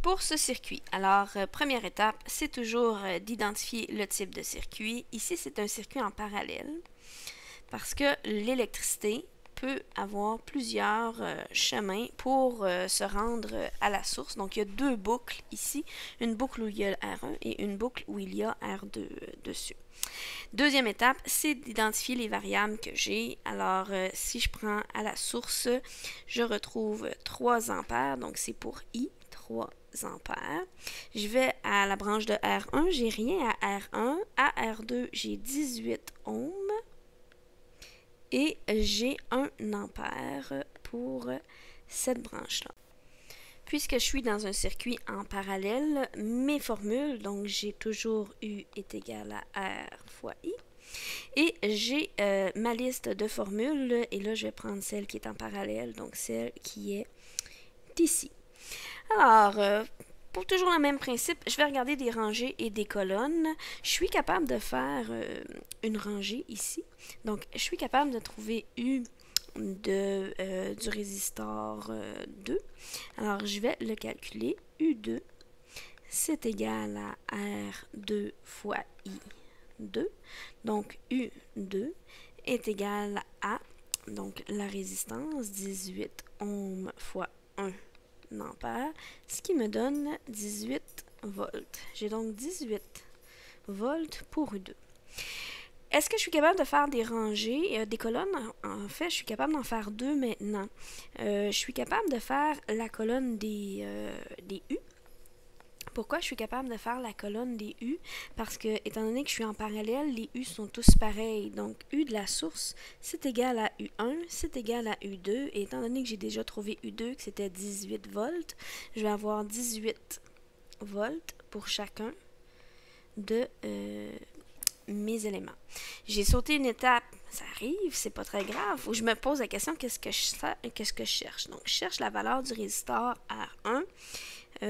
pour ce circuit. Alors, première étape, c'est toujours d'identifier le type de circuit. Ici, c'est un circuit en parallèle parce que l'électricité peut avoir plusieurs chemins pour se rendre à la source. Donc, il y a deux boucles ici, une boucle où il y a R1 et une boucle où il y a R2 dessus. Deuxième étape, c'est d'identifier les variables que j'ai. Alors, si je prends à la source, je retrouve 3 ampères, donc c'est pour I, 3 ampères. Je vais à la branche de R1, j'ai rien à R1. À R2, j'ai 18 ohms. Et j'ai 1 ampère pour cette branche-là. Puisque je suis dans un circuit en parallèle, mes formules, donc j'ai toujours U est égal à R fois I. Et j'ai ma liste de formules, et là je vais prendre celle qui est en parallèle, donc celle qui est ici. Alors, pour toujours le même principe, je vais regarder des rangées et des colonnes. Je suis capable de faire une rangée ici. Donc, je suis capable de trouver U du résistor 2. Alors, je vais le calculer. U2, c'est égal à R2 fois I2. Donc, U2 est égal à, donc, la résistance, 18 ohms fois 1 ampère, ce qui me donne 18 volts. J'ai donc 18 volts pour U2. Est-ce que je suis capable de faire des rangées, des colonnes? En fait, je suis capable d'en faire deux maintenant. Je suis capable de faire la colonne des U. Pourquoi je suis capable de faire la colonne des U? Parce que, étant donné que je suis en parallèle, les U sont tous pareils. Donc, U de la source, c'est égal à U1, c'est égal à U2. Et étant donné que j'ai déjà trouvé U2, que c'était 18 volts, je vais avoir 18 volts pour chacun de mes éléments. J'ai sauté une étape, ça arrive, c'est pas très grave, où je me pose la question, qu'est-ce que je cherche? Donc, je cherche la valeur du résistor R1.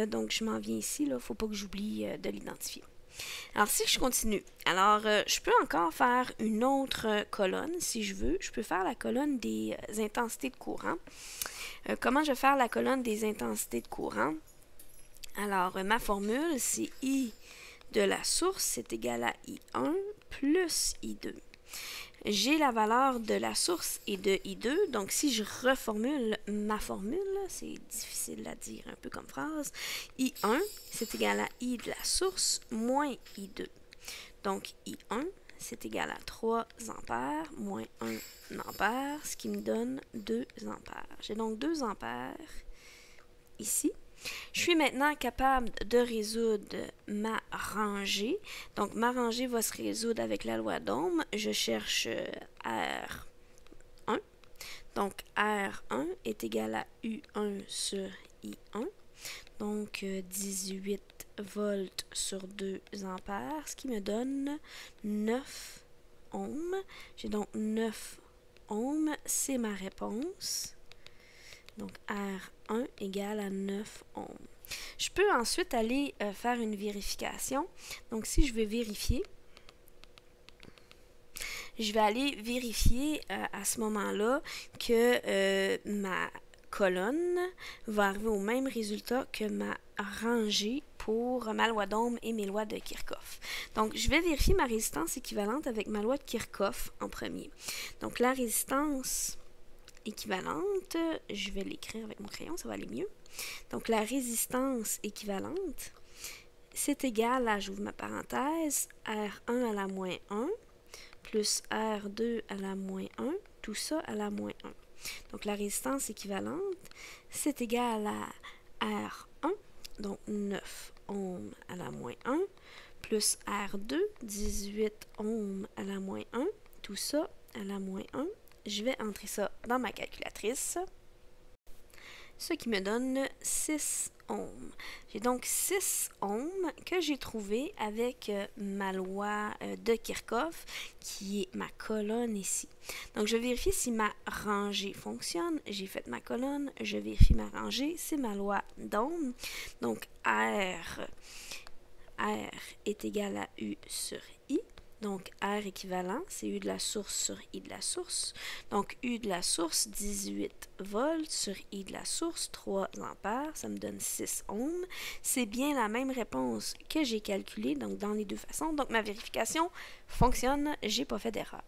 Donc, je m'en viens ici, il ne faut pas que j'oublie de l'identifier. Alors, si je continue, alors je peux encore faire une autre colonne, si je veux. Je peux faire la colonne des intensités de courant. Comment je vais faire la colonne des intensités de courant? Alors, ma formule, c'est I de la source, c'est égal à I1 plus I2. J'ai la valeur de la source et de I2, donc si je reformule ma formule, c'est difficile à dire un peu comme phrase, I1, c'est égal à I de la source moins I2. Donc I1, c'est égal à 3 ampères moins 1 ampère, ce qui me donne 2 ampères. J'ai donc 2 ampères ici. Je suis maintenant capable de résoudre ma rangée. Donc, ma rangée va se résoudre avec la loi d'Ohm. Je cherche R1. Donc, R1 est égal à U1 sur I1. Donc, 18 volts sur 2 ampères, ce qui me donne 9 ohms. J'ai donc 9 ohms. C'est ma réponse. Donc, R1 égale à 9 ohms. Je peux ensuite aller faire une vérification. Donc, si je veux vérifier, je vais aller vérifier à ce moment-là que ma colonne va arriver au même résultat que ma rangée pour ma loi d'Ohm et mes lois de Kirchhoff. Donc, je vais vérifier ma résistance équivalente avec ma loi de Kirchhoff en premier. Donc, la résistance équivalente, je vais l'écrire avec mon crayon, ça va aller mieux. Donc, la résistance équivalente, c'est égal à, j'ouvre ma parenthèse, R1 à la moins 1 plus R2 à la moins 1, tout ça à la moins 1. Donc, la résistance équivalente, c'est égal à R1, donc 9 ohms à la moins 1, plus R2, 18 ohms à la moins 1, tout ça à la moins 1. Je vais entrer ça dans ma calculatrice, ce qui me donne 6 ohms. J'ai donc 6 ohms que j'ai trouvé avec ma loi de Kirchhoff, qui est ma colonne ici. Donc, je vérifie si ma rangée fonctionne. J'ai fait ma colonne, je vérifie ma rangée, c'est ma loi d'Ohm. Donc, R est égal à U sur I. Donc, R équivalent, c'est U de la source sur I de la source. Donc, U de la source, 18 volts sur I de la source, 3 ampères, ça me donne 6 ohms. C'est bien la même réponse que j'ai calculée, donc dans les deux façons. Donc, ma vérification fonctionne, j'ai pas fait d'erreur.